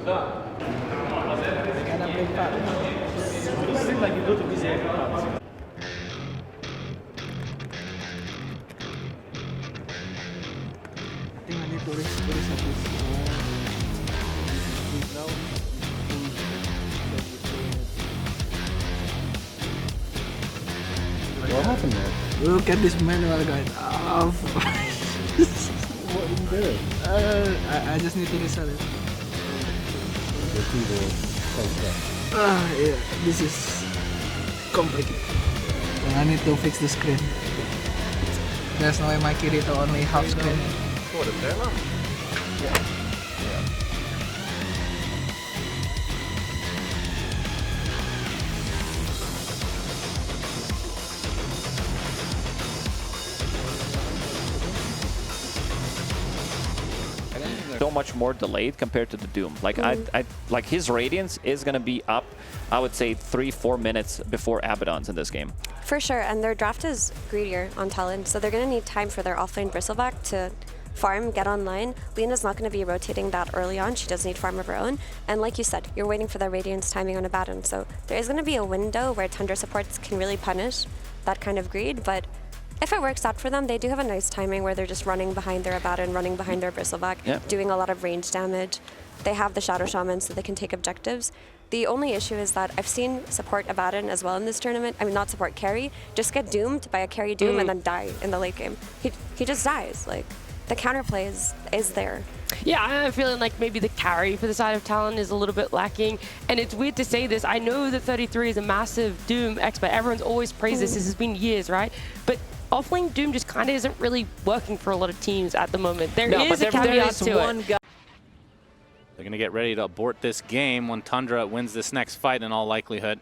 Gonna play fat. Seems like you go to busy every part. I think I need to raise at least now. What happened there? Look at this manual guide. What are you doing? I just need to reset it. The keyboard. Yeah, this is complicated. I need to fix the screen. There's no way my Kirito only half screen. What, a Talon? Yeah. So much more delayed compared to the Doom. Like I like his radiance is gonna be up, I would say 3-4 minutes before Abaddon's in this game. For sure, and their draft is greedier on Talon, so they're gonna need time for their offlane Bristleback to farm, get online. Lena's not gonna be rotating that early on. She does need farm of her own. And like you said, you're waiting for the radiance timing on Abaddon. So there is gonna be a window where Tundra supports can really punish that kind of greed, but if it works out for them, they do have a nice timing where they're just running behind their Abaddon, running behind their Bristleback, doing a lot of range damage. They have the Shadow Shaman, so they can take objectives. The only issue is that I've seen support Abaddon as well in this tournament. I mean, not support carry, just get doomed by a carry Doom and then die in the late game. He just dies. Like, the counterplay is there. Yeah, I'm feeling like maybe the carry for the side of Talon is a little bit lacking. And it's weird to say this. I know that 33 is a massive Doom expert. Everyone's always praised this. This has been years, right? But offlane Doom just kind of isn't really working for a lot of teams at the moment. There is a caveat to it. They're going to get ready to abort this game when Tundra wins this next fight in all likelihood.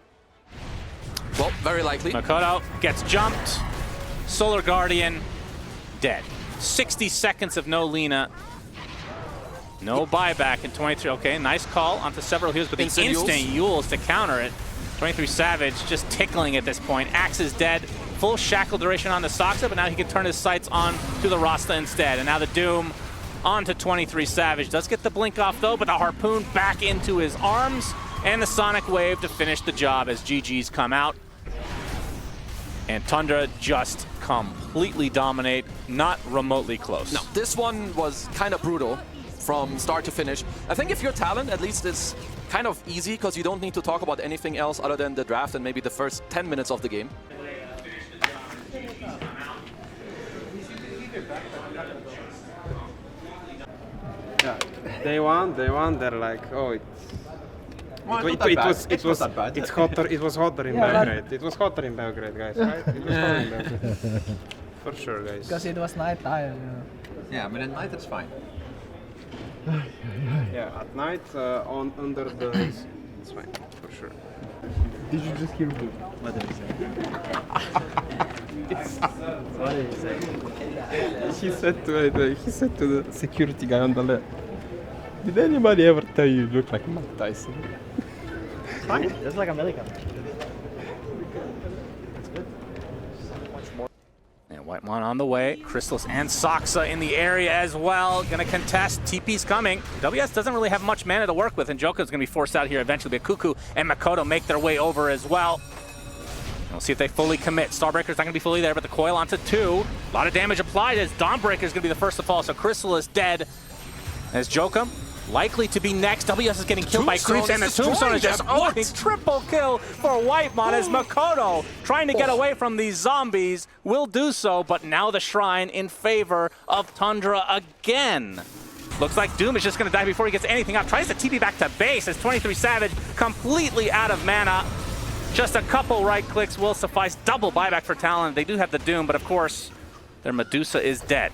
Well, very likely. Makoto gets jumped. Solar Guardian, dead. 60 seconds of no Lina. No buyback in 23. Okay, nice call onto several heals, but the instant Yules to counter it. 23 Savage just tickling at this point. Axe is dead. Full shackle duration on the Saksa, but now he can turn his sights on to the Rasta instead. And now the Doom onto 23 Savage. Does get the blink off though, but the harpoon back into his arms. And the Sonic Wave to finish the job as GG's come out. And Tundra just completely dominate, not remotely close. No, this one was kind of brutal from start to finish. I think if you're Talon, at least it's kind of easy because you don't need to talk about anything else other than the draft and maybe the first 10 minutes of the game. Yeah, day one, they're like, oh, it was hotter in Belgrade. It was hotter in Belgrade, guys, right? It was hotter in Belgrade. For sure, guys. Because it was night time. Yeah, but at night it's fine. Yeah, at night, under the... it's fine, for sure. Did you just hear me? What did he say? What did he say? He said to the security guy on the left, did anybody ever tell you look like Mike Tyson? Fine, just like American. And Whitemon on the way. Crystallis and Saksa in the area as well. Gonna contest. TP's coming. WS doesn't really have much mana to work with, and Joko's gonna be forced out here eventually. But Cuckoo and Makoto make their way over as well. We'll see if they fully commit. Starbreaker's not gonna be fully there, but the coil onto 2. A lot of damage applied as Dawnbreaker's gonna be the first to fall. So Crystallis dead. As Jokum likely to be next. WS is getting killed by creeps, and the Tombstone is just triple kill for Whitemon as Makoto trying to get away from these zombies will do so, but now the Shrine in favor of Tundra again. Looks like Doom is just going to die before he gets anything out. Tries to TP back to base as 23 Savage completely out of mana. Just a couple right clicks will suffice. Double buyback for Talon. They do have the Doom, but of course their Medusa is dead.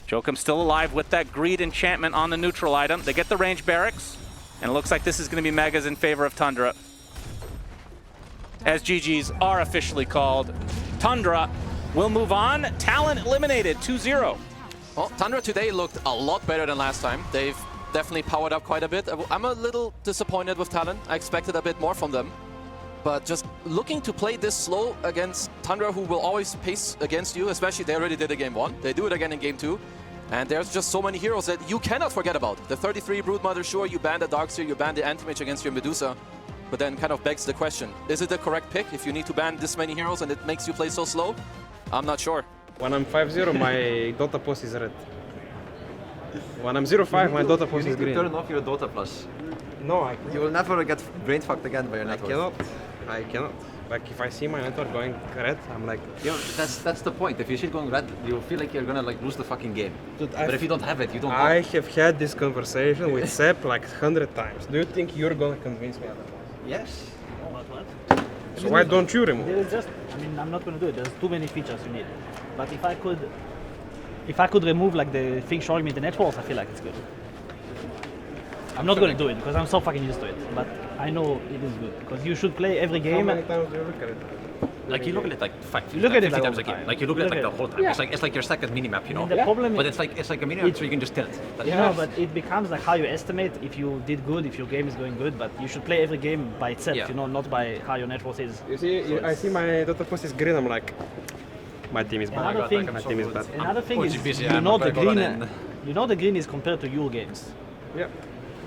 Jokum still alive with that Greed enchantment on the neutral item. They get the range barracks, and it looks like this is going to be Megas in favor of Tundra. As GG's are officially called. Tundra will move on. Talon eliminated 2-0. Well, Tundra today looked a lot better than last time. They've definitely powered up quite a bit. I'm a little disappointed with Talon. I expected a bit more from them. But just looking to play this slow against Tundra, who will always pace against you, especially they already did it game 1. They do it again in game 2. And there's just so many heroes that you cannot forget about. The 33 Broodmother, sure, you ban the Darkseer, you ban the Anti-Mage against your Medusa, but then kind of begs the question, is it the correct pick if you need to ban this many heroes and it makes you play so slow? I'm not sure. When I'm 5-0, my Dota post is red. When I'm 0-5, my Dota post is green. Turn off your Dota Plus. No, I You will never get brain fucked again by your network. I cannot. Like if I see my network going red, I'm like, Yo, that's the point. If you see it going red, you feel like you're gonna like lose the fucking game. Dude, but if you don't have it, you don't. I have had this conversation with Sep like 100 times. Do you think you're gonna convince me otherwise? Yes. So why don't you remove There it? is just, I mean, I'm not going to do it. There's too many features you need. But if I could remove like the thing showing me the net walls, I feel like it's good. I'm not going to do it because I'm so fucking used to it. But I know it is good because you should play every How game. many times do you look at it? Like you look at it like You look at it 50 like times all a the game. time. Like you look at it like the whole time. Yeah. It's like your second minimap, you know. And the problem But is, it's like a minimap, so you can just tilt. yeah, but it becomes like how you estimate if you did good, if your game is going good. But you should play every game by itself, Yeah. you know, not by how your net worth is. You see, I see my Dota post is green, I'm like, my team is bad. Another thing, My team is bad. another thing is, busy, you I'm know not the very good green. on it. You know the green is compared to your games. Yeah.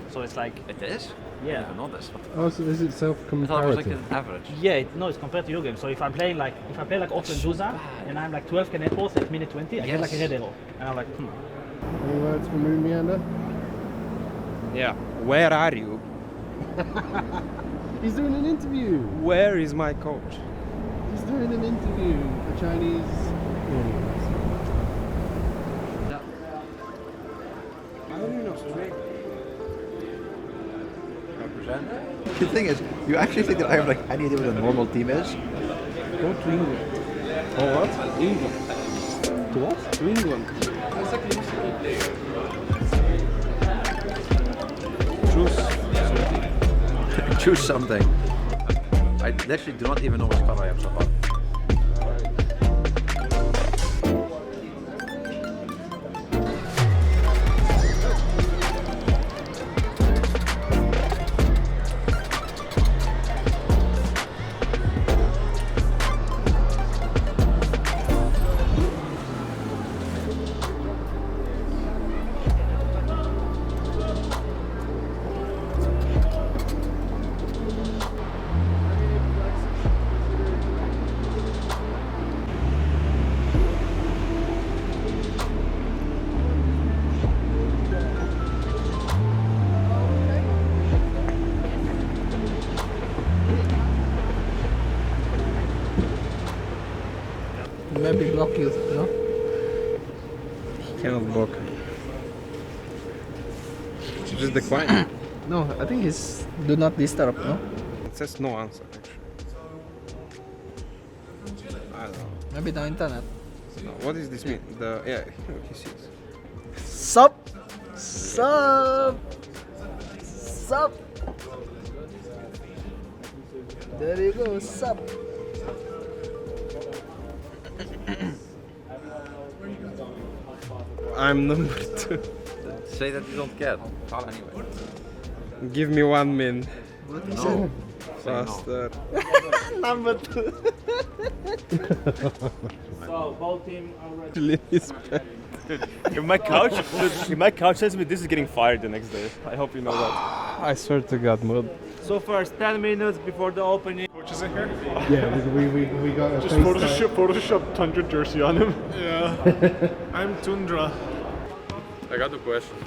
So it's like, It is. I yeah. didn't know this. What Oh, so is it I thought it was like self-comparative? an average. Yeah, no, it's compared to your game. So if I play like Auckland Duza and I'm like 12 net worth at minute 20, I get like a red arrow. And I'm like, Any words from Moon Meander? Yeah. Where are you? He's doing an interview. Where is my coach? He's doing an interview for Chinese. I don't even know. The thing is, you actually think that I have like any idea what a normal team is? Go to England. Oh, what? England. To what? To England. Choose something. I literally do not even know which color I am so far. Maybe block you, no? He cannot block. Should just decline. No, I think it's do not disturb, no? It says no answer, actually. I don't know. Maybe the internet. No, what does this mean? Yeah, he sees. Sup? Sup? Sup? There you go, sup? I'm number 2. Say that you don't care. Call anyway. Give me 1 min. No. Faster. Number 2. so both team are ready. Please. If my couch tells me this is getting fired the next day. I hope you know that. I swear to God, Mood. So first 10 minutes before the opening. Which is in here? Yeah, we got a Just FaceTime. Photoshop Tundra jersey on him. Yeah. I'm Tundra. I got a question.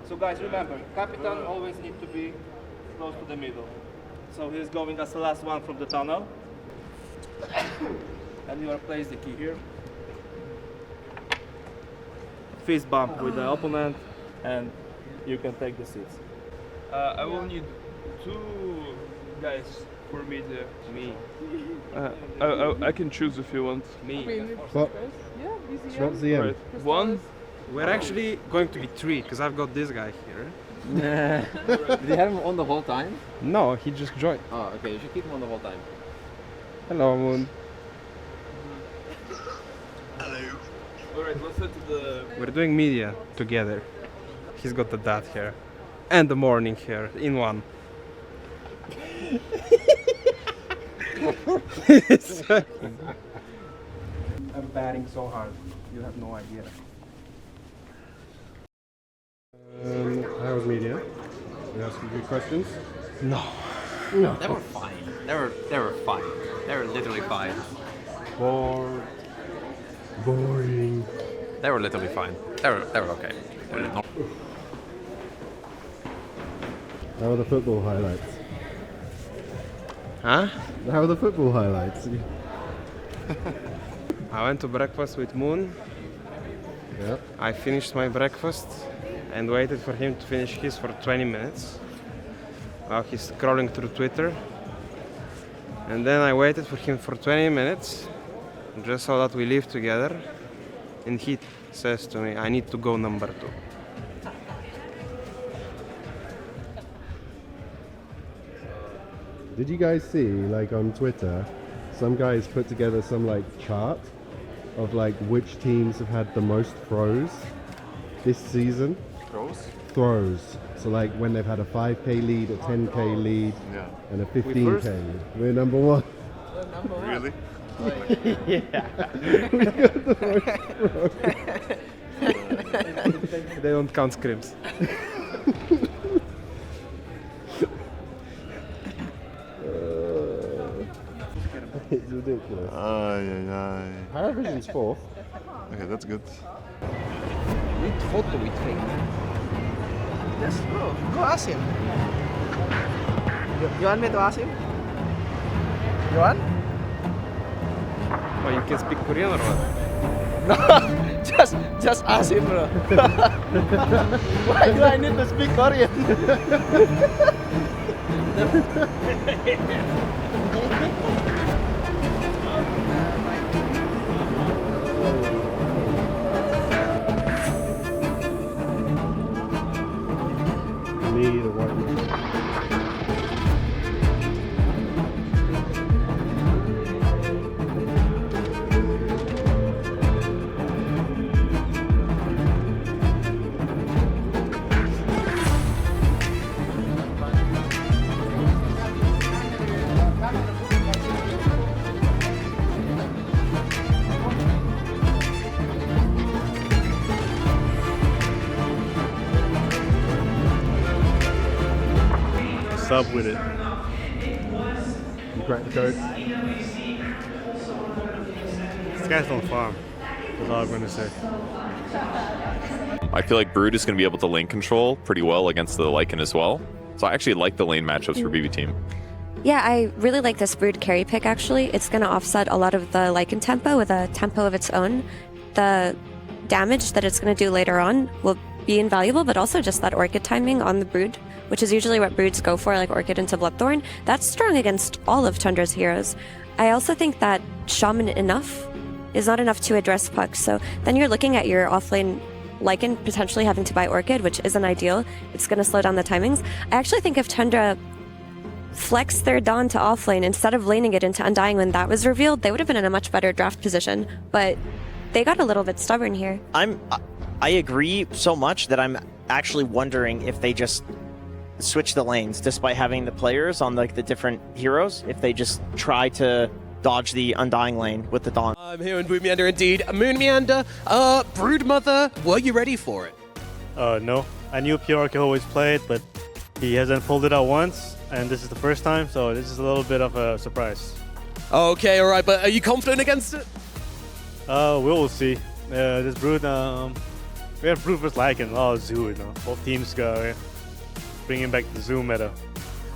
So guys, remember, Capitan always need to be close to the middle. So he's going as the last one from the tunnel. And you will place the key here. Fist bump with the opponent and you can take the seats. I will need 2 guys for me there. Me. I can choose if you want. Me. What? What's the end? Right. 1. We're actually going to be 3 because I've got this guy here. Did you have him on the whole time? No, he just joined. Oh, okay. You should keep him on the whole time. Hello, Moon. Alright, let's head to the. We're doing media together. He's got the dad hair and the morning hair in one. I'm batting so hard. You have no idea. How was media? They ask you good questions? No. No. They were fine. They were fine. They were literally fine. Bored. Boring. They were literally fine. They were okay. They were not. How are the football highlights? Huh? How are the football highlights? I went to breakfast with Moon. Yeah. I finished my breakfast and waited for him to finish his for 20 minutes while he's scrolling through Twitter. And then I waited for him for 20 minutes just so that we live together. And he says to me, I need to go number 2. Did you guys see, like on Twitter, some guys put together some like chart of like which teams have had the most throws this season? Throws? Throws. So like when they've had a 5k lead, a 10k lead, Yeah. and a 15k lead. We're number 1. Really? Yeah. We got the most throws. They don't count scrims. It's ridiculous. Aye. Paravision's 4th. Okay, that's good. With photo with fake. Just go ask him. You want me to ask him? You want? Oh, you can speak Korean or what? No, just ask him, bro. Why do I need to speak Korean? Me, the white. Sub with it. You cracked the code? This guy's on farm. That's all I'm going to say. I feel like Brood is going to be able to lane control pretty well against the Lycan as well. So I actually like the lane matchups for BB Team. Yeah, I really like this Brood carry pick, actually. It's going to offset a lot of the Lycan tempo with a tempo of its own. The damage that it's going to do later on will be invaluable, but also just that Orchid timing on the Brood, which is usually what Broods go for, like Orchid into Bloodthorn. That's strong against all of Tundra's heroes. I also think that Shaman enough is not enough to address Puck, so then you're looking at your offlane Lycan potentially having to buy Orchid, which isn't ideal. It's going to slow down the timings. I actually think if Tundra flexed their Dawn to offlane instead of laning it into Undying when that was revealed, they would have been in a much better draft position, but they got a little bit stubborn here. I agree so much that I'm actually wondering if they just switch the lanes despite having the players on like the different heroes, if they just try to dodge the Undying lane with the Dawn. I'm here in Moon Meander indeed. Moon Meander, Broodmother, were you ready for it? No. I knew PR could always play it, but he hasn't pulled it out once, and this is the first time, so this is a little bit of a surprise. Okay, alright, but are you confident against it? We will see. This Brood, we have Brood versus Lycan, a lot of Zoo, you know. Both teams go bringing back the Zoo meta.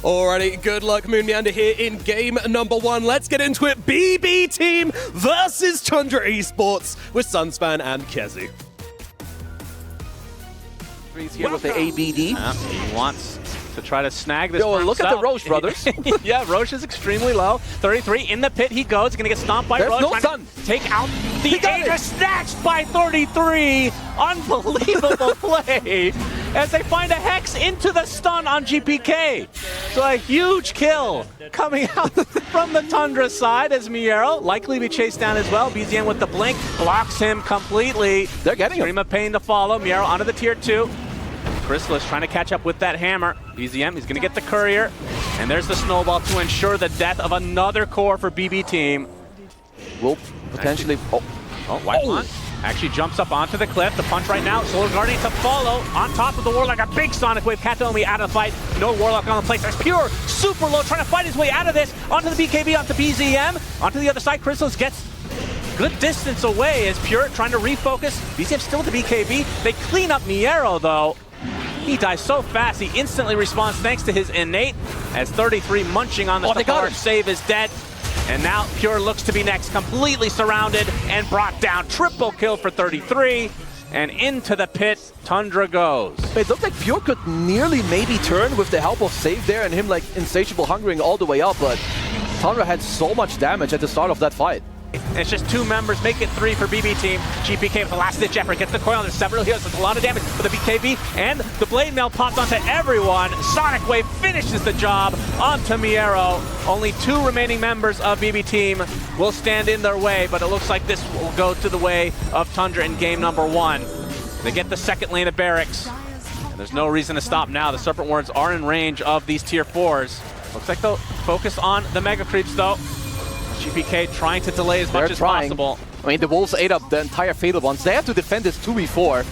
Alrighty, good luck, Moon Meander, here in game number 1. Let's get into it. BB Team versus Tundra Esports with Sunspan and Kezi. He's here with the ABD. He wants to try to snag this. Yo, look at the Roche brothers. Yeah, Roche is extremely low. 33 in the pit he goes. Going to get stomped by There's Roche. no sun. Take out the Aegis, snatched by 33. Unbelievable play as they find a Hex into the stun on GPK. So a huge kill coming out from the Tundra side as Miero likely be chased down as well. BZM with the blink blocks him completely. They're getting him. Stream of Pain to follow. Miero onto the tier 2. Crystallis trying to catch up with that hammer. BZM, he's going to get the courier. And there's the snowball to ensure the death of another core for BB Team. Will potentially... Whitemon Actually jumps up onto the cliff. The punch right now. Solar Guardian to follow. On top of the Warlock. A big Sonic Wave. Katomi out of the fight. No Warlock on the place. There's Pure. Super low. Trying to fight his way out of this. Onto the BKB. Onto BZM. Onto the other side. Crystallis gets good distance away as Pure trying to refocus. BZM still to BKB. They clean up Miero though. He dies so fast. He instantly responds thanks to his innate. As 33 munching on the large save is dead. And now Pure looks to be next, completely surrounded and brought down. Triple kill for 33, and into the pit, Tundra goes. It looked like Pure could nearly maybe turn with the help of Save there and him like insatiable hungering all the way up, but Tundra had so much damage at the start of that fight. And it's just 2 members, make it 3 for BB team. GPK with the last ditch effort, gets the coil, there's several heals, that's a lot of damage for the BKB, and the blade mail popped onto everyone. Sonic Wave finishes the job onto Miero. Only 2 remaining members of BB team will stand in their way, but it looks like this will go to the way of Tundra in game number 1. They get the second lane of barracks, and there's no reason to stop now. The Serpent Wards are in range of these tier 4s. Looks like they'll focus on the Mega Creeps though. GPK trying to delay as much as possible. I mean, the Wolves ate up the entire Fatal Ones. They have to defend this 2v4.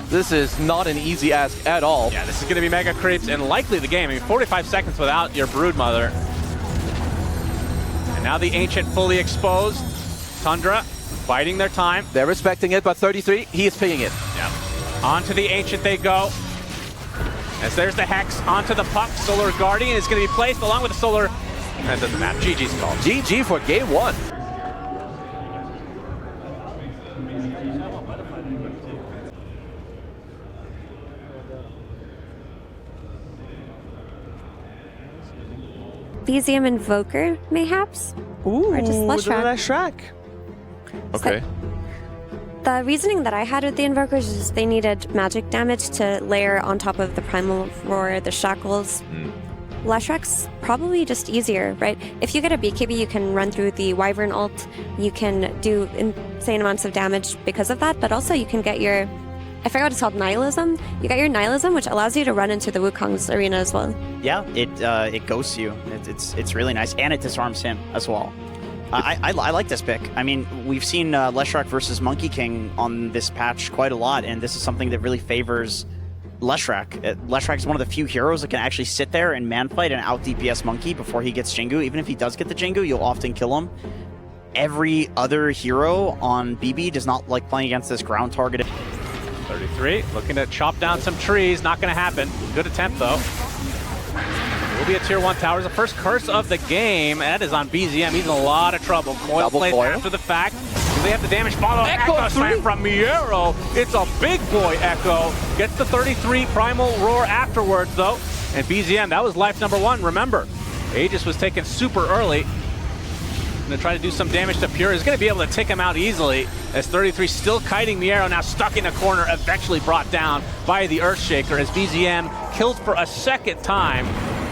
This is not an easy ask at all. Yeah, this is going to be Mega Creeps and likely the game. I mean, 45 seconds without your Broodmother. And now the Ancient fully exposed. Tundra biding their time. They're respecting it, but 33, he is picking it. Yeah. Onto the Ancient they go. As there's the Hex onto the puck. Solar Guardian is going to be placed along with the Solar. That doesn't matter. GG's called. GG for game 1. BZM Invoker, mayhaps? Ooh, or just Leshrac. Okay. The reasoning that I had with the Invokers is they needed magic damage to layer on top of the Primal Roar, the Shackles. Leshrac's probably just easier, right? If you get a BKB, you can run through the Wyvern ult, you can do insane amounts of damage because of that, but also you can get your, I forgot what it's called, Nihilism? You got your Nihilism, which allows you to run into the Wukong's arena as well. Yeah, it ghosts you. It's really nice, and it disarms him as well. I like this pick. I mean, we've seen Leshrac versus Monkey King on this patch quite a lot, and this is something that really favors Leshrac. Leshrac is one of the few heroes that can actually sit there and man-fight and out-DPS Monkey before he gets Jingu. Even if he does get the Jingu, you'll often kill him. Every other hero on BB does not like playing against this ground-targeted. 33, looking to chop down some trees. Not going to happen. Good attempt, though. Will be a tier 1 tower. The first curse of the game. That is on BZM. He's in a lot of trouble. Coil plays after the fact. Do they have the damage follow? Echo slam from Miero. It's a big boy Echo. Gets the 33 Primal Roar afterwards, though. And BZM, that was life number 1. Remember, Aegis was taken super early. Going to try to do some damage to Pure. Is going to be able to take him out easily. As 33 still kiting Miero, now stuck in a corner, eventually brought down by the Earthshaker. As BZM killed for a second time.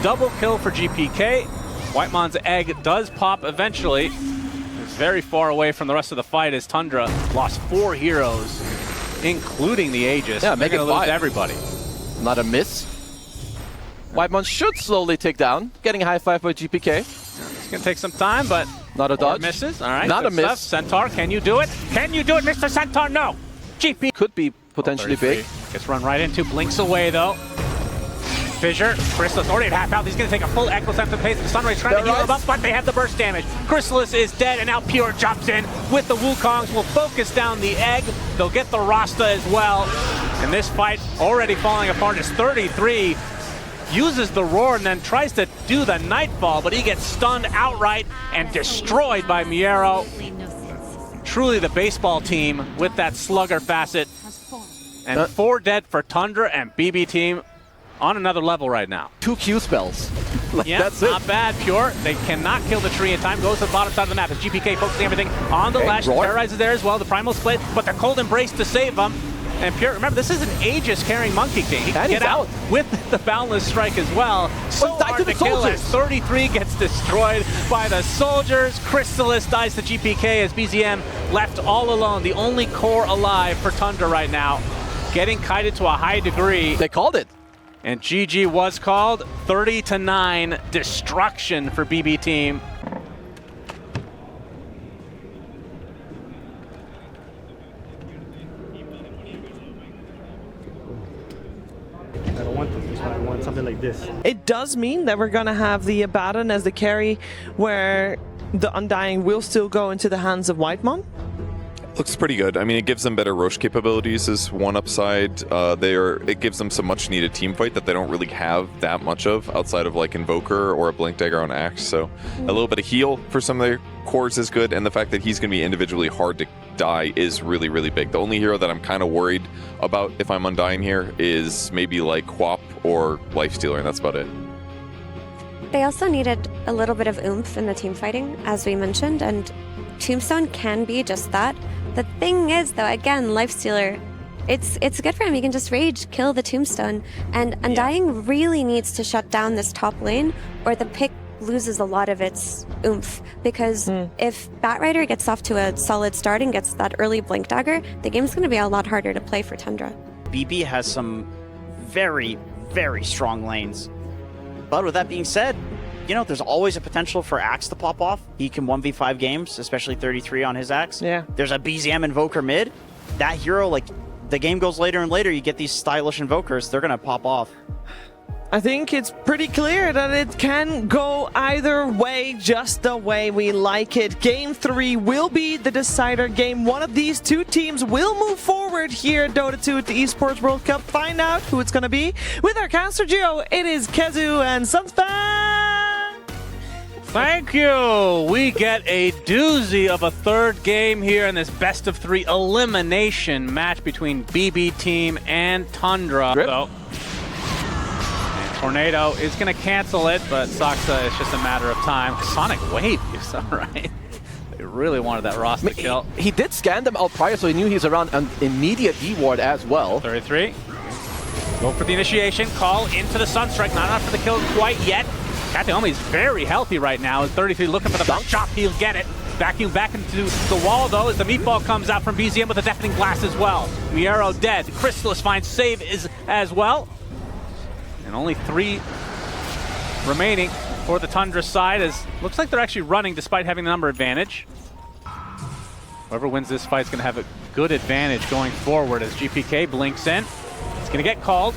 Double kill for GPK. Whitemon's egg does pop eventually. It's very far away from the rest of the fight as Tundra lost 4 heroes, including the Aegis. Yeah, they're going to lose everybody. Not a miss. Whitemon should slowly take down. Getting a high five by GPK. It's going to take some time, but not a dodge. Misses. All right. Not a miss. Stuff. Centaur, can you do it? Can you do it, Mr. Centaur? No. GP could be potentially big. Gets run right into. Blinks away though. Fissure, Crystallis already at half out. He's going to take a full Echo Slam to pace. The Sunray trying to heal him up, but they have the burst damage. Crystallis is dead, and now Pure jumps in with the Wukongs. Will focus down the egg. They'll get the Rasta as well. And this fight already falling apart as 33 uses the Roar and then tries to do the Nightfall, but he gets stunned outright and destroyed by Miero. Truly the baseball team with that Slugger facet. And 4 dead for Tundra and BB team. On another level right now. 2 Q spells. Yeah, that's not bad. Pure. They cannot kill the tree in time. Goes to the bottom side of the map. As GPK focusing everything on the Lash. Terrorizes there as well. The Primal split, but the Cold Embrace to save them. And Pure, remember, this is an Aegis carrying Monkey King. He can get out with the Boundless Strike as well. So hard to kill as 33 gets destroyed by the soldiers. Crystallis dies to GPK as BZM left all alone. The only core alive for Tundra right now. Getting kited to a high degree. They called it. And GG was called. 30-9 destruction for BB team. something like this. It does mean that we're gonna have the Abaddon as the carry, where the Undying will still go into the hands of Whitemon. Looks pretty good. I mean, it gives them better Roche capabilities is one upside. It gives them some much needed team fight that they don't really have that much of outside of like Invoker or a Blink Dagger on Axe. So a little bit of heal for some of their cores is good, and the fact that he's going to be individually hard to die is really, really big. The only hero that I'm kind of worried about if I'm Undying here is maybe like Quap or Lifestealer, and that's about it. They also needed a little bit of oomph in the team fighting, as we mentioned, and Tombstone can be just that. The thing is, though, again, Lifestealer, it's good for him. He can just rage, kill the Tombstone, and Undying really needs to shut down this top lane, or the pick loses a lot of its oomph. Because if Batrider gets off to a solid start and gets that early Blink Dagger, the game's going to be a lot harder to play for Tundra. BB has some very, very strong lanes. But with that being said, you know, there's always a potential for Axe to pop off. He can 1v5 games, especially 33 on his Axe. Yeah. There's a BZM Invoker mid. That hero, like, the game goes later and later, you get these stylish Invokers, they're gonna pop off. I think it's pretty clear that it can go either way, just the way we like it. Game 3 will be the decider game. One of these two teams will move forward here at Dota 2 at the Esports World Cup. Find out who it's going to be with our caster duo. It is Kezu and Sunspan. Thank you. We get a doozy of a third game here in this best of 3 elimination match between BB team and Tundra. So, Tornado is going to cancel it, but Saksa, it's just a matter of time. Sonic Wave, is that right? They really wanted that roster kill. He did scan them out prior, so he knew he's around an immediate D-ward as well. 33. Go for the initiation. Call into the Sunstrike. Not enough for the kill quite yet. Kataomi is very healthy right now. 33 looking for the first shot. He'll get it. Vacuum back into the wall, though, as the meatball comes out from BZM with a deafening blast as well. Miero dead. Crystallis finds save as well. And only 3 remaining for the Tundra side, as looks like they're actually running despite having the number advantage. Whoever wins this fight is going to have a good advantage going forward as GPK blinks in. It's going to get called.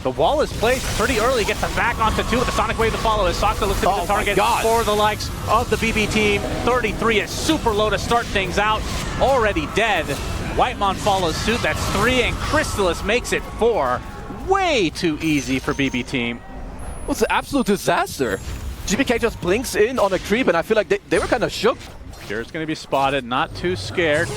The wall is placed pretty early, gets them back onto 2 with the Sonic Wave to follow as Saksa looks to be the target for the likes of the BB team. 33 is super low to start things out, already dead. Whitemon follows suit, that's 3, and Crystallis makes it 4. Way too easy for BB team. Well, it's an absolute disaster. GPK just blinks in on a creep, and I feel like they were kind of shook. Pure's going to be spotted, not too scared.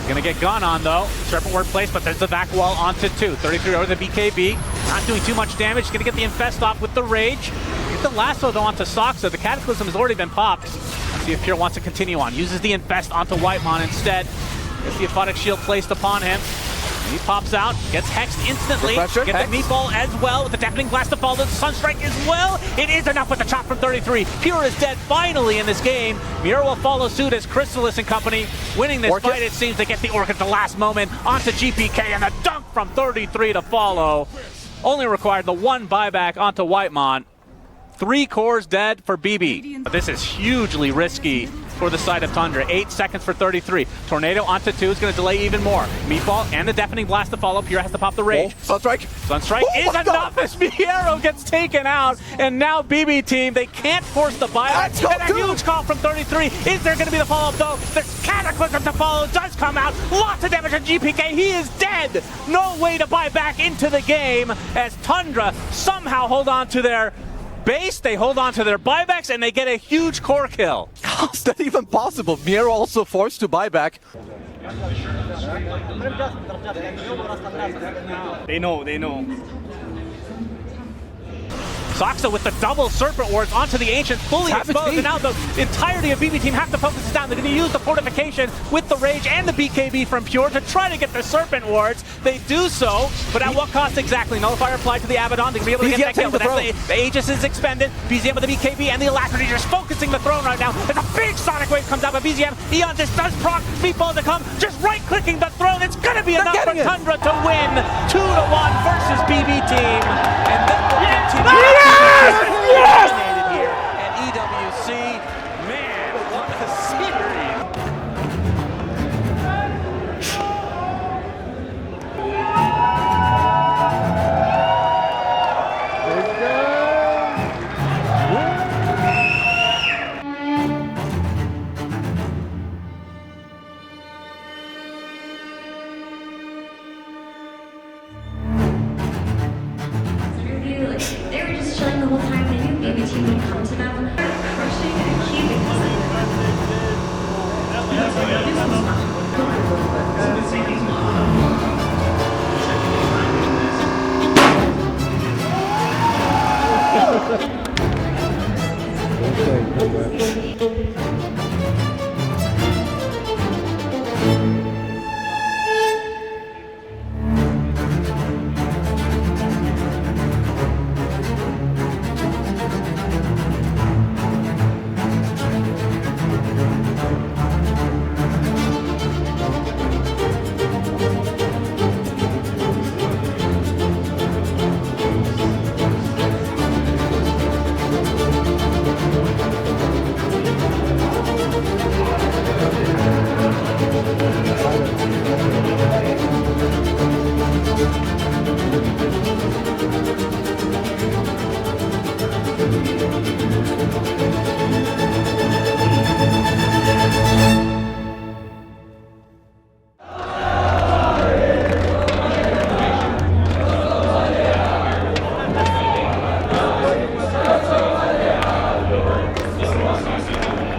Going to get gone on, though. Serpent ward placed, but there's the back wall onto 2. 33 over the BKB. Not doing too much damage. Going to get the Infest off with the Rage. Get the lasso, though, onto Saksa. The Cataclysm has already been popped. Let's see if Pure wants to continue on. Uses the Infest onto Whitemon instead. Gets the Aphotic Shield placed upon him. He pops out, gets hexed instantly, gets the meatball as well with the deafening blast to follow the Sunstrike as well. It is enough with the chop from 33. Pure is dead finally in this game. Miero will follow suit as Crystallis and company winning this fight. It seems they get the Orc at the last moment onto GPK, and the dunk from 33 to follow. Only required the 1 buyback onto Whitemon. 3 cores dead for BB. This is hugely risky for the side of Tundra. 8 seconds for 33. Tornado onto 2 is going to delay even more. Meatball and the deafening blast to follow. Pure has to pop the Rage. Sunstrike. Sunstrike is enough as Miero gets taken out. And now BB team, they can't force the buyback. And a huge call from 33. Is there going to be the follow-up though? The Cataclysm to follow does come out. Lots of damage on GPK. He is dead. No way to buy back into the game as Tundra somehow hold on to their base, they hold on to their buybacks, and they get a huge core kill. How is that even possible? Miero also forced to buy back. They know. Saksa with the double Serpent Wards onto the Ancient, fully exposed, and now the entirety of BB team have to focus down. They're going to use the Fortification with the Rage and the BKB from Pure to try to get the Serpent Wards. They do so, but at what cost exactly? Nullifier applied to the Abaddon. They're going to be able to get that kill, but the Aegis is expended. BZM with the BKB and the Alacrity just focusing the throne right now. As a big Sonic Wave comes out by BZM. Eon just does proc, Meatball to come, just right-clicking the throne. It's going to be enough for Tundra to win 2-1 versus BB team. And then we'll continue. Yes! Here at EWC. Man, what a series. routinely come to them, crushing and keeping us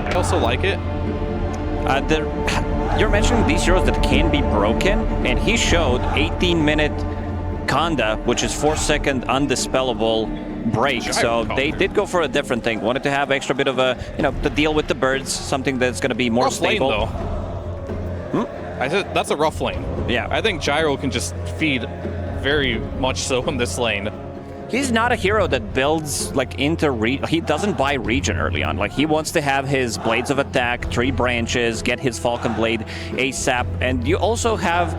I also like it. You're mentioning these heroes that can be broken, and he showed 18-minute Kanda, which is 4-second undispellable break. So they did go for a different thing. Wanted to have extra bit of a, to deal with the birds, something that's going to be more rough stable. Lane, though. I said that's a rough lane. Yeah. I think Gyro can just feed very much so in this lane. He's not a hero that builds like into he doesn't buy region early on. Like he wants to have his blades of attack, 3 branches, get his Falcon Blade ASAP, and you also have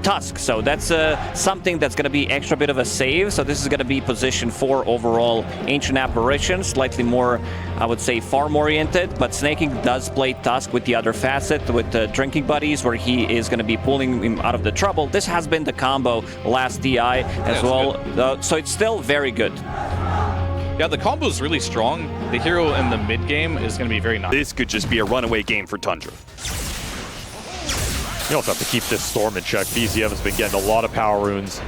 Tusk, so that's something that's going to be extra bit of a save. So this is going to be position 4 overall. Ancient Apparition, slightly more, I would say, farm oriented, but Snaking does play Tusk with the other facet, with the Drinking Buddies, where he is going to be pulling him out of the trouble. This has been the combo last DI as well, so it's still very good. Yeah, the combo is really strong. The hero in the mid game is going to be very nice. This could just be a runaway game for Tundra. You also have to keep this Storm in check. BZM has been getting a lot of power runes.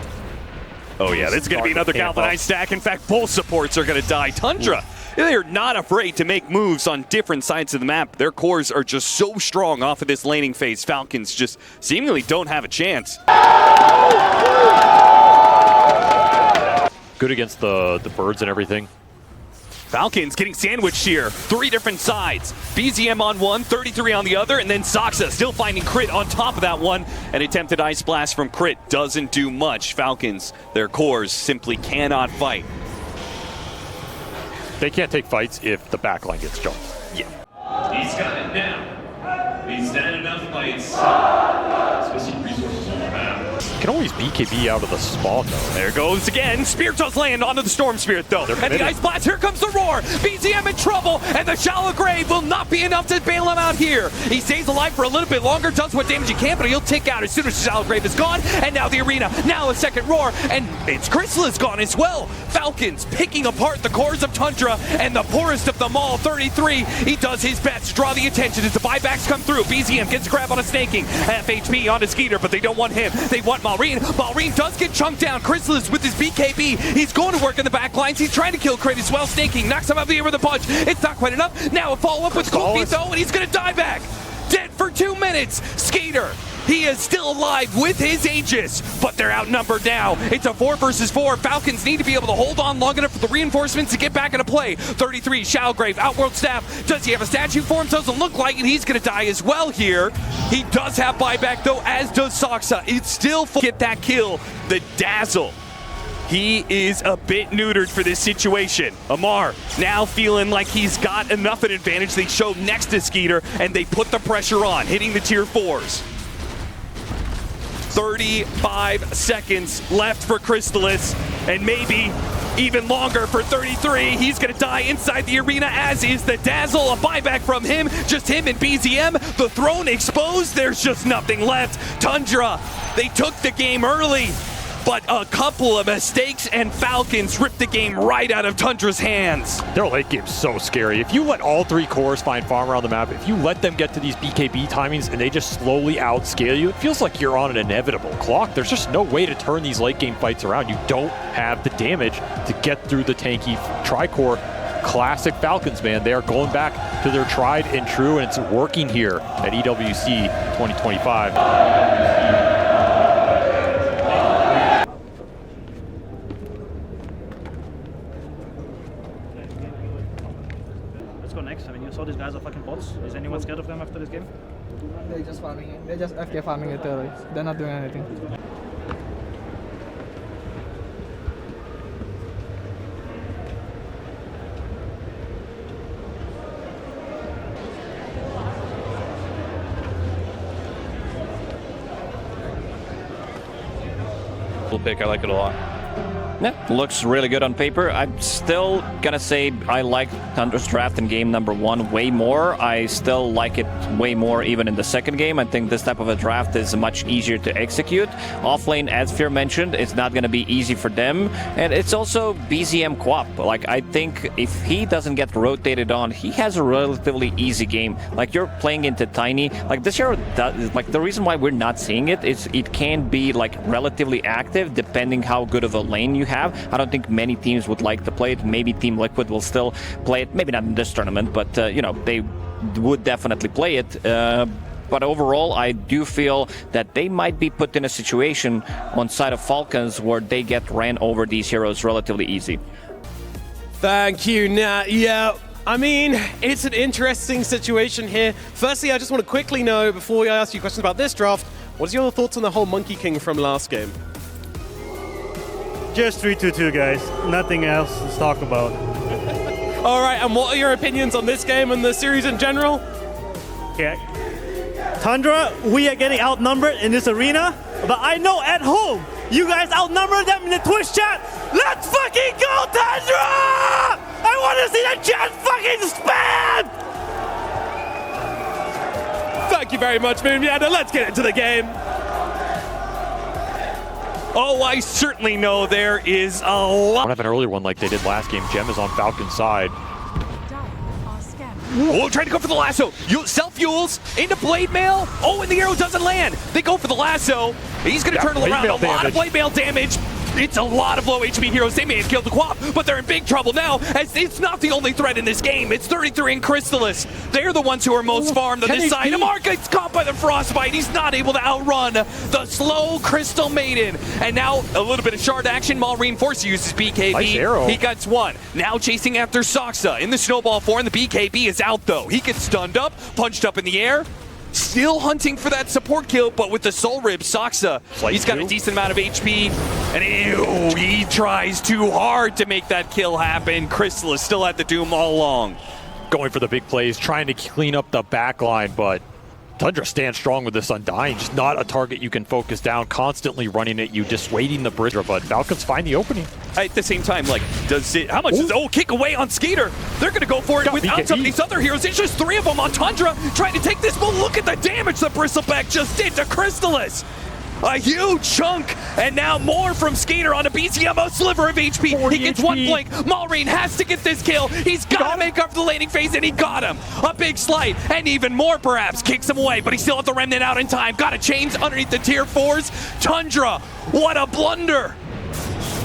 Oh yeah, this is going to be another Galvanized stack. In fact, both supports are going to die. Tundra, they are not afraid to make moves on different sides of the map. Their cores are just so strong off of this laning phase. Falcons just seemingly don't have a chance. Good against the birds and everything. Falcons getting sandwiched here. 3 different sides. BZM on one, 33 on the other, and then Saksa still finding crit on top of that one. An attempted Ice Blast from crit doesn't do much. Falcons, their cores simply cannot fight. They can't take fights if the backline gets jumped. Yeah. He's got it now. He's had enough fights. Especially resources on the map. Can always BKB out of the spawn, though. There goes again. Spirit does land onto the Storm Spirit, though. And the Ice Blast, here comes the roar. BZM in trouble, and the Shallow Grave will not be enough to bail him out here. He stays alive for a little bit longer, does what damage he can, but he'll tick out as soon as the Shallow Grave is gone. And now the arena, now a second roar, and it's Crystallis gone as well. Falcons picking apart the cores of Tundra, and the poorest of them all, 33. He does his best to draw the attention as the buybacks come through. BZM gets a grab on a Snaking. Half HP on a Skeeter, but they don't want him. They want Malrine. Malrine does get chunked down. Crystallis with his BKB. He's going to work in the back lines. He's trying to kill Crit as well. Snaking knocks him out of the air with a punch. It's not quite enough. Now a follow-up with Cold Feet, though, and he's going to die back. Dead for 2 minutes. Skeeter, he is still alive with his Aegis, but they're outnumbered now. It's a 4 versus 4. Falcons need to be able to hold on long enough for the reinforcements to get back into play. 33, Shallowgrave, Outworld Staff. Does he have a statue for him? Doesn't look like it. He's going to die as well here. He does have buyback, though, as does Saksa. It's still get that kill. The Dazzle. He is a bit neutered for this situation. Amar now feeling like he's got enough of an advantage. They show next to Skeeter, and they put the pressure on, hitting the tier 4s. 35 seconds left for Crystallis, and maybe even longer for 33. He's going to die inside the arena, as is the Dazzle. A buyback from him, just him and BZM. The throne exposed, there's just nothing left. Tundra, they took the game early, but a couple of mistakes and Falcons ripped the game right out of Tundra's hands. Their late game's so scary. If you let all 3 cores find farm around the map, if you let them get to these BKB timings and they just slowly outscale you, it feels like you're on an inevitable clock. There's just no way to turn these late game fights around. You don't have the damage to get through the tanky tri-core classic Falcons, man. They are going back to their tried and true, and it's working here at EWC 2025. Let's go next. I mean, you saw these guys are fucking bots. Is anyone scared of them after this game? They're just farming it. They're just FK farming it. They're not doing anything. Pick, I like it a lot. Yeah, looks really good on paper. I'm still gonna say I like Tundra's draft in game number 1 way more. I still like it way more even in the second game. I think this type of a draft is much easier to execute. Offlane, as Fear mentioned, it's not gonna be easy for them. And it's also BZM co-op. Like, I think if he doesn't get rotated on, he has a relatively easy game. Like, you're playing into Tiny. Like, this hero, like, the reason why we're not seeing it is it can be, like, relatively active depending how good of a lane you have. I don't think many teams would like to play it. Maybe Team Liquid will still play it. Maybe not in this tournament, but you know, they would definitely play it. But overall, I do feel that they might be put in a situation on side of Falcons where they get ran over these heroes relatively easy. Thank you, Nat. Yeah, I mean, it's an interesting situation here. Firstly, I just want to quickly know, before I ask you questions about this draft, what is your thoughts on the whole Monkey King from last game? Just 3-2-2, guys. Nothing else to talk about. All right, and what are your opinions on this game and the series in general? Okay. Tundra, we are getting outnumbered in this arena, but I know at home, you guys outnumber them in the Twitch chat. Let's fucking go, Tundra! I want to see the chat fucking spam! Thank you very much, Moonmianda. Let's get into the game. Oh, I certainly know there is a lot. I don't have an earlier one like they did last game. Gem is on Falcon's side. Oh, trying to go for the lasso. Self-fuels into blade mail. Oh, and the arrow doesn't land. They go for the lasso. He's going to turn it around. A lot of blade mail damage. It's a lot of low HP heroes. They may have killed the Quap, but they're in big trouble now, as it's not the only threat in this game. It's 33 and Crystallis. They're the ones who are most farmed on this side. Amar gets caught by the Frostbite. He's not able to outrun the slow Crystal Maiden. And now a little bit of shard action. Maureen forced to use his BKB. Nice arrow. He gets one. Now chasing after Saksa in the snowball form. The BKB is out though. He gets stunned up, punched up in the air. Still hunting for that support kill, but with the Soul Rib, Saksa, he's got a decent amount of HP. And ew, he tries too hard to make that kill happen. Crystal is still at the Doom all along. Going for the big plays, trying to clean up the back line, but Tundra stands strong with this Undying. Just not a target you can focus down, constantly running at you, dissuading the bridge. But Falcons find the opening. At the same time, like, does it, how much is, oh, kick away on Skater. They're going to go for it without some of these other heroes. It's just 3 of them on Tundra trying to take this, but look at the damage that Bristleback just did to Crystallis. A huge chunk, and now more from Skater on a BZM, a sliver of HP. He gets HP. 1 blink. Maureen has to get this kill. He's got to make up for the laning phase, and he got him. A big slight, and even more perhaps. Kicks him away, but he still has the Remnant out in time. Got a chains underneath the tier 4s. Tundra, what a blunder.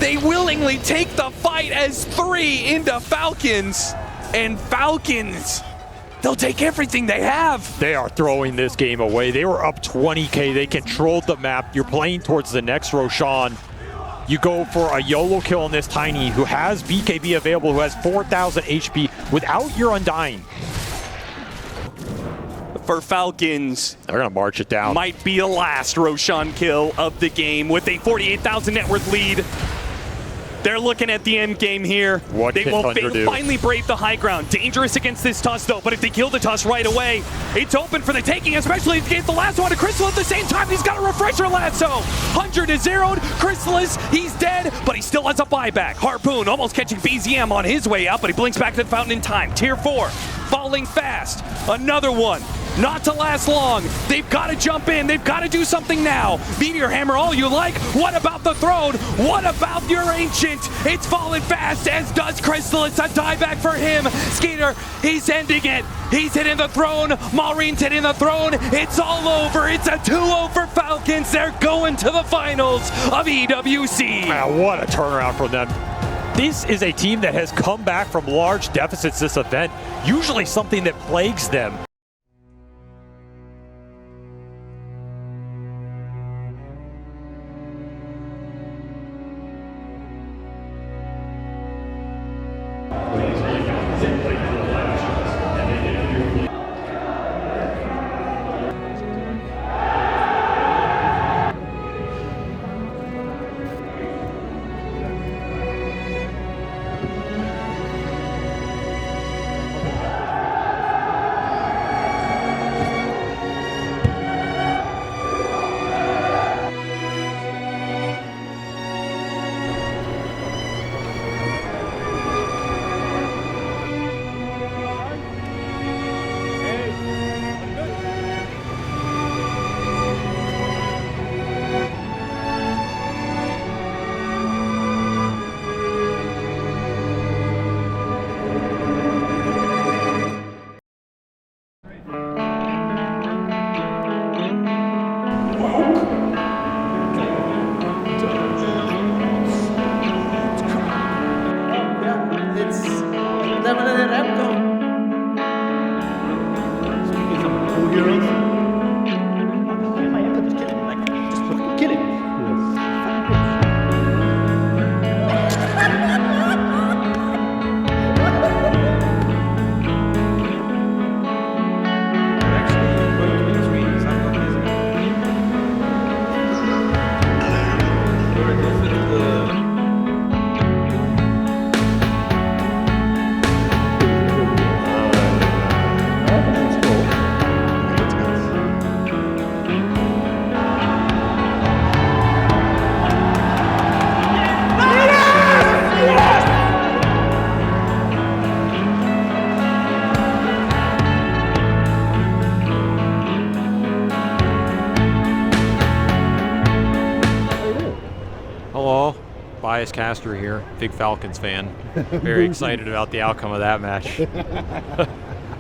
They willingly take the fight as 3 into Falcons, and Falcons, they'll take everything they have. They are throwing this game away. They were up 20k. They controlled the map. You're playing towards the next Roshan. You go for a YOLO kill on this Tiny, who has BKB available, who has 4,000 HP without your Undying. For Falcons, they're going to march it down. Might be the last Roshan kill of the game with a 48,000 net worth lead. They're looking at the end game here. What they will finally brave the high ground. Dangerous against this Tusk though, but if they kill the Tusk right away, it's open for the taking, especially if they get the lasso on to Crystal at the same time. He's got a refresher lasso. 100 is zeroed. Crystallis, he's dead, but he still has a buyback. Harpoon almost catching BZM on his way out, but he blinks back to the fountain in time. Tier 4, falling fast. Another one. Not to last long. They've got to jump in. They've got to do something now. Meteor Hammer, all you like. What about the throne? What about your Ancient? It's falling fast, as does Crystal. It's a dieback for him. Skater, he's ending it. He's hitting the throne. Maureen's hitting the throne. It's all over. It's a 2-0 for Falcons. They're going to the finals of EWC. Wow, what a turnaround for them. this is a team that has come back from large deficits this event, usually something that plagues them. Bias Caster here, big Falcons fan. Very excited about the outcome of that match.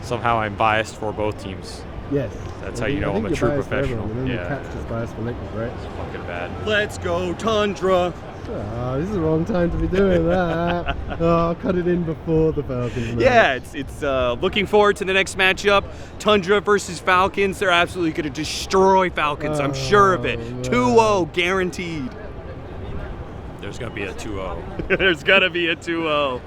Somehow I'm biased for both teams. Yes. That's how you know I'm a true professional. Yeah. Catch is biased for Lakers, right? It's fucking bad. Let's go, Tundra. Oh, this is the wrong time to be doing that. Oh, cut it in before the Falcons match. Yeah, it's looking forward to the next matchup. Tundra versus Falcons. They're absolutely going to destroy Falcons. I'm sure of it. 2-0 guaranteed. There's going to be a 2-0. There's going to be a 2-0.